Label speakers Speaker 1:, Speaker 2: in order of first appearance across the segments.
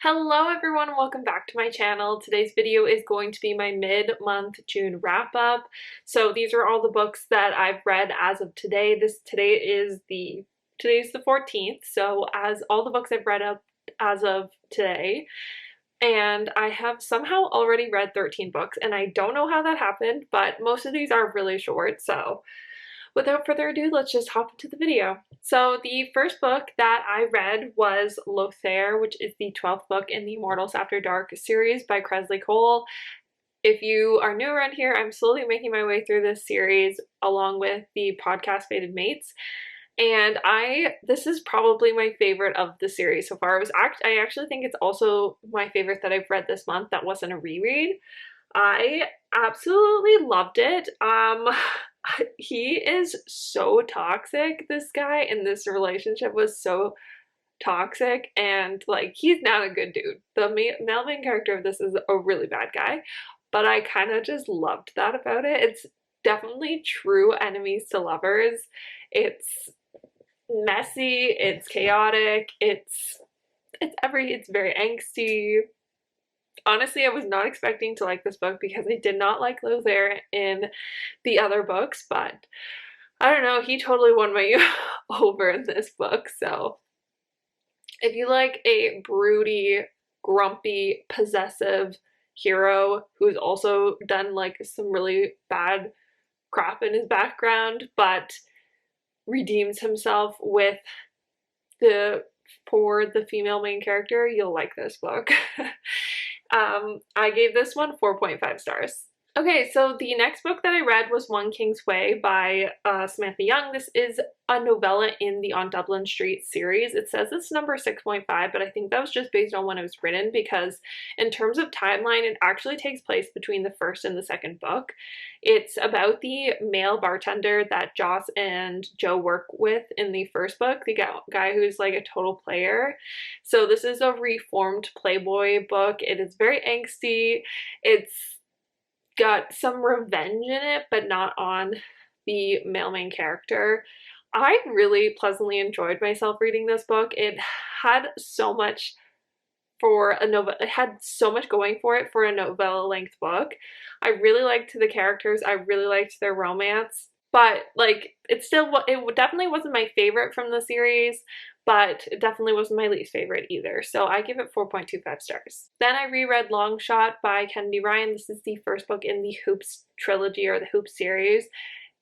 Speaker 1: Hello everyone, welcome back to my channel. Today's video is going to be my mid-month June wrap-up. So these are all the books that I've read as of today. Today's the 14th, so as all the books I've read up as of today. And I have somehow already read 13 books, and I don't know how that happened, but most of these are really short, so without further ado, let's just hop into the video. So the first book that I read was Lothair, which is the 12th book in the Immortals After Dark series by Kresley Cole. If you are new around here, I'm slowly making my way through this series along with the podcast Fated Mates. And this is probably my favorite of the series so far. I actually think it's also my favorite that I've read this month that wasn't a reread. I absolutely loved it. He is so toxic, this guy, and this relationship was so toxic, and like, he's not a good dude. The male main character of this is a really bad guy, but I kind of just loved that about it. It's definitely true enemies to lovers. It's messy, it's chaotic, it's very angsty. Honestly, I was not expecting to like this book because I did not like Lothair in the other books, but I don't know, he totally won me over in this book. So if you like a broody, grumpy, possessive hero who's also done like some really bad crap in his background but redeems himself with for the female main character, you'll like this book. I gave this one 4.5 stars. Okay, so the next book that I read was One King's Way by Samantha Young. This is a novella in the On Dublin Street series. It says it's number 6.5, but I think that was just based on when it was written because in terms of timeline, it actually takes place between the first and the second book. It's about the male bartender that Joss and Joe work with in the first book, the guy who's like a total player. So this is a reformed Playboy book. It is very angsty. It's got some revenge in it, but not on the male main character. I really pleasantly enjoyed myself reading this book. It had so much it had so much going for it for a novella length book. I really liked the characters. I really liked their romance, but like it definitely wasn't my favorite from the series, but it definitely wasn't my least favorite either. So I give it 4.25 stars. Then I reread Long Shot by Kennedy Ryan. This is the first book in the Hoops trilogy or the Hoops series.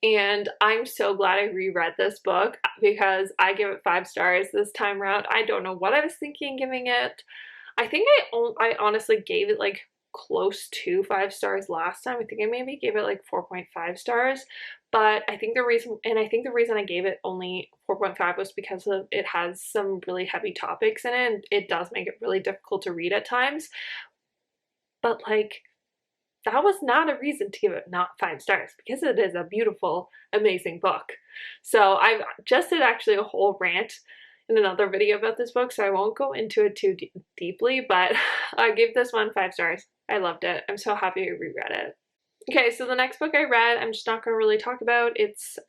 Speaker 1: And I'm so glad I reread this book because I give it 5 stars this time around. I don't know what I was thinking giving it. I think I honestly gave it like close to 5 stars last time. I think I maybe gave it like 4.5 stars, but I think the reason I gave it only 4.5 was because it has some really heavy topics in it, and it does make it really difficult to read at times. But like, that was not a reason to give it not 5 stars because it is a beautiful, amazing book. So I just did actually a whole rant in another video about this book, so I won't go into it too deeply, but I gave this one 5 stars. I loved it. I'm so happy I reread it. Okay, so the next book I read, I'm just not going to really talk about.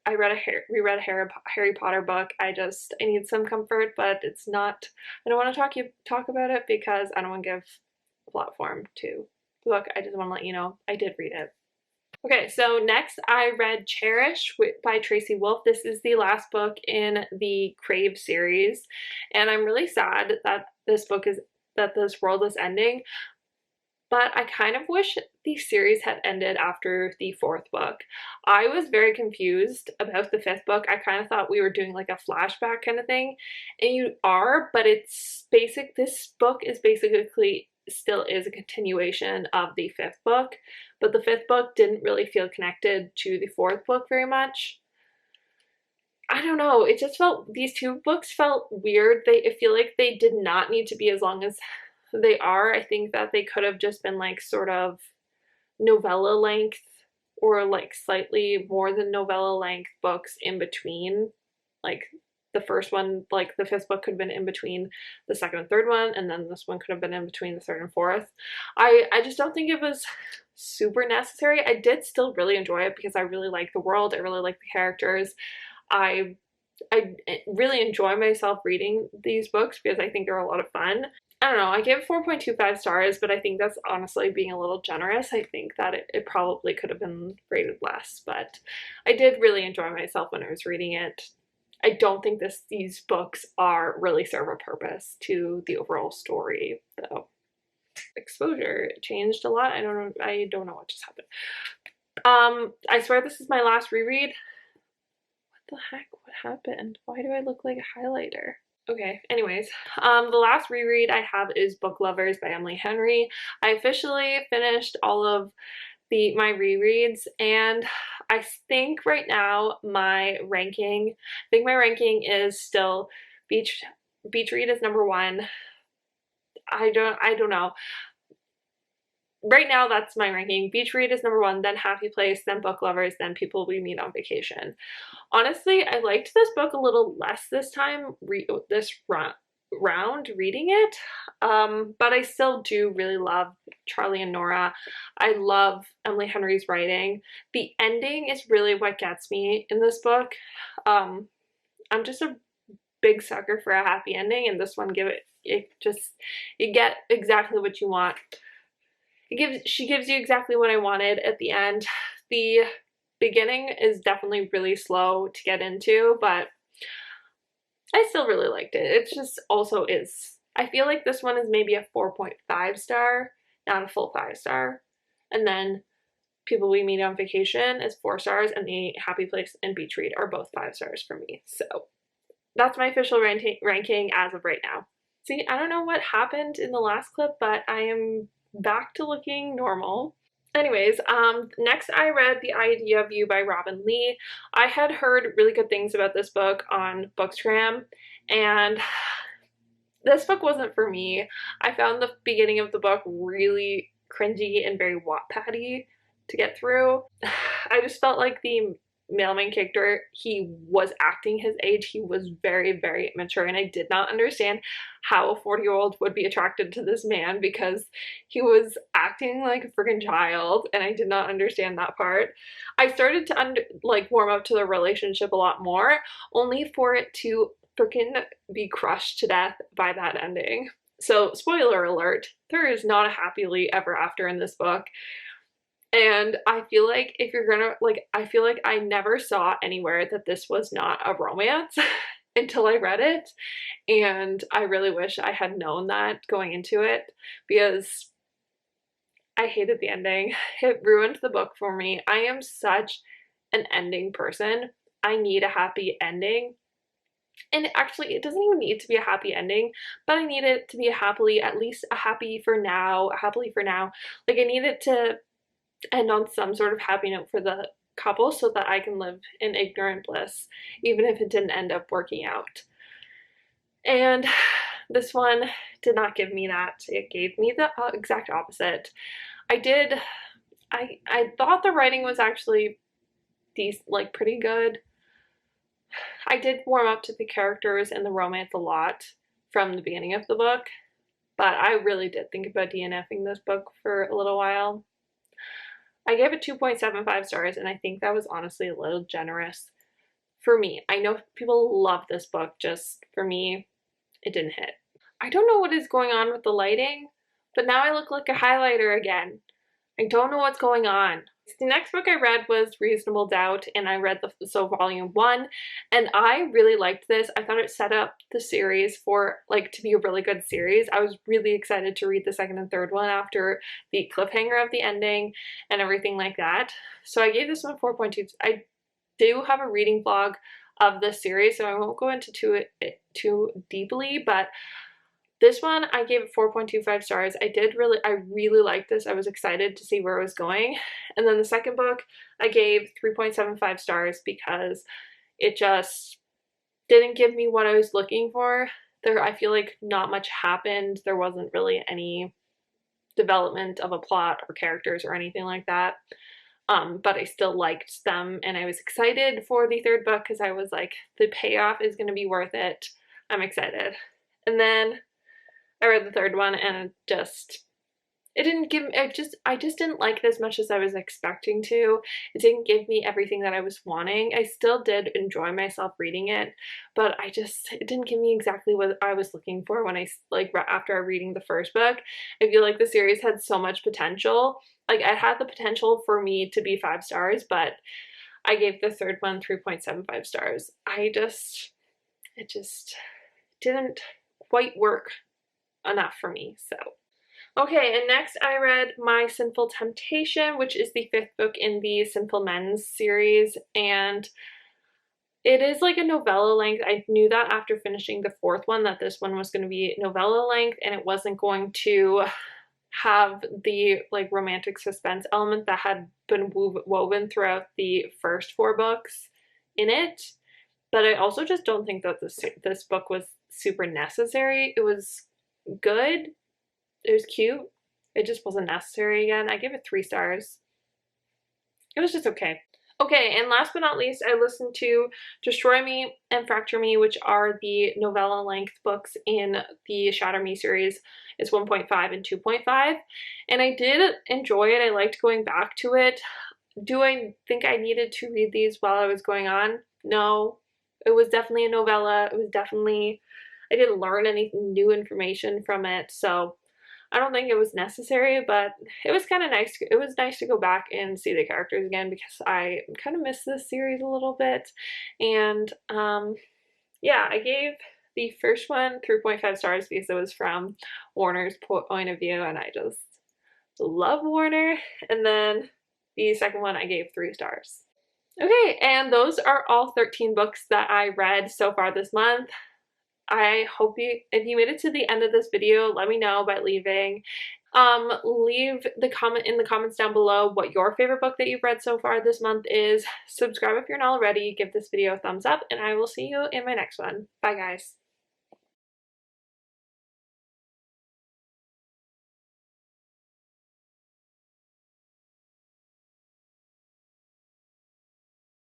Speaker 1: I reread a Harry Potter book. I need some comfort, but it's not, I don't want to talk about it because I don't want to give a platform to the book. I just want to let you know I did read it. Okay, so next I read Cherish by Tracy Wolff. This is the last book in the Crave series, and I'm really sad that this world is ending, but I kind of wish the series had ended after the 4th book. I was very confused about the 5th book. I kind of thought we were doing like a flashback kind of thing, and you are, but this book is basically still is a continuation of the 5th book, but the 5th book didn't really feel connected to the 4th book very much. I don't know, it just these two books felt weird. I feel like they did not need to be as long as they are. I think that they could have just been like sort of novella length or like slightly more than novella length books in between. Like the first one, like the 5th book could have been in between the 2nd and 3rd one, and then this one could have been in between the 3rd and 4th. I just don't think it was super necessary. I did still really enjoy it because I really like the world. I really like the characters. I really enjoy myself reading these books because I think they're a lot of fun. I don't know, I gave it 4.25 stars, but I think that's honestly being a little generous. I think that it probably could have been rated less, but I did really enjoy myself when I was reading it. I don't think these books are really serve a purpose to the overall story, though. Exposure changed a lot. I don't know what just happened. I swear this is my last reread. What the heck? What happened? Why do I look like a highlighter? Okay, anyways, the last reread I have is Book Lovers by Emily Henry. I officially finished all of my rereads, and I think right now my ranking is still Beach Read is number 1. I don't know. Right now that's my ranking. Beach Read is number 1, then Happy Place, then Book Lovers, then People We Meet on Vacation. Honestly, I liked this book a little less this time, this round reading it, but I still do really love Charlie and Nora. I love Emily Henry's writing. The ending is really what gets me in this book. I'm just a big sucker for a happy ending, and this one you get exactly what you want. She gives you exactly what I wanted at the end. The beginning is definitely really slow to get into, but I still really liked it. It just also is. I feel like this one is maybe a 4.5 star, not a full 5 star. And then People We Meet on Vacation is 4 stars, and The Happy Place and Beach Read are both 5 stars for me. So that's my official ranking as of right now. See, I don't know what happened in the last clip, but I am back to looking normal. Anyways, next I read The Idea of You by Robin Lee. I had heard really good things about this book on Bookstagram, and this book wasn't for me. I found the beginning of the book really cringy and very Wattpad-y to get through. I just felt like the main character, he was acting his age. He was very, very mature, and I did not understand how a 40-year-old would be attracted to this man because he was acting like a freaking child, and I did not understand that part. I started to warm up to the relationship a lot more, only for it to freaking be crushed to death by that ending. So, spoiler alert, there is not a happily ever after in this book. And I feel like if you're gonna, I feel like I never saw anywhere that this was not a romance until I read it. And I really wish I had known that going into it, because I hated the ending. It ruined the book for me. I am such an ending person. I need a happy ending. And actually, it doesn't even need to be a happy ending, but I need it to be at least a happily for now. Like, I need it to end on some sort of happy note for the couple so that I can live in ignorant bliss, even if it didn't end up working out. And this one did not give me that. It gave me the exact opposite. I thought the writing was actually pretty good. I did warm up to the characters and the romance a lot from the beginning of the book, but I really did think about DNFing this book for a little while. I gave it 2.75 stars, and I think that was honestly a little generous for me. I know people love this book, just for me, it didn't hit. I don't know what is going on with the lighting, but now I look like a highlighter again. I don't know what's going on. The next book I read was Reasonable Doubt, and I read volume 1, and I really liked this. I thought it set up the series for to be a really good series. I was really excited to read the second and third one after the cliffhanger of the ending and everything like that. So I gave this one 4.2. I do have a reading vlog of this series, so I won't go into too deeply, but this one, I gave it 4.25 stars. I really liked this. I was excited to see where it was going. And then the second book, I gave 3.75 stars because it just didn't give me what I was looking for. I feel like not much happened. There wasn't really any development of a plot or characters or anything like that. But I still liked them, and I was excited for the third book because I was like, the payoff is going to be worth it. I'm excited. And then I read the third one, and it didn't give I just didn't like it as much as I was expecting to. It didn't give me everything that I was wanting. I still did enjoy myself reading it, but it didn't give me exactly what I was looking for when after reading the first book. I feel like the series had so much potential. Like, it had the potential for me to be 5 stars, but I gave the third one 3.75 stars. It just didn't quite work enough for me, so. Okay, and next I read My Sinful Temptation, which is the 5th book in the Sinful Men's series, and it is like a novella length. I knew that after finishing the 4th one that this one was going to be novella length and it wasn't going to have the like romantic suspense element that had been woven throughout the first 4 books in it. But I also just don't think that this book was super necessary. It was good. It was cute. It just wasn't necessary again. I give it 3 stars. It was just okay. Okay, and last but not least, I listened to Destroy Me and Fracture Me, which are the novella length books in the Shatter Me series. It's 1.5 and 2.5. And I did enjoy it. I liked going back to it. Do I think I needed to read these while I was going on? No. It was definitely a novella. It was definitely, I didn't learn any new information from it, so I don't think it was necessary, but it was kind of nice. It was nice to go back and see the characters again because I kind of missed this series a little bit. And yeah, I gave the first one 3.5 stars because it was from Warner's point of view, and I just love Warner. And then the second one I gave 3 stars. Okay, and those are all 13 books that I read so far this month. I hope if you made it to the end of this video, let me know by leaving. Leave in the comments down below what your favorite book that you've read so far this month is. Subscribe if you're not already, give this video a thumbs up, and I will see you in my next one. Bye guys.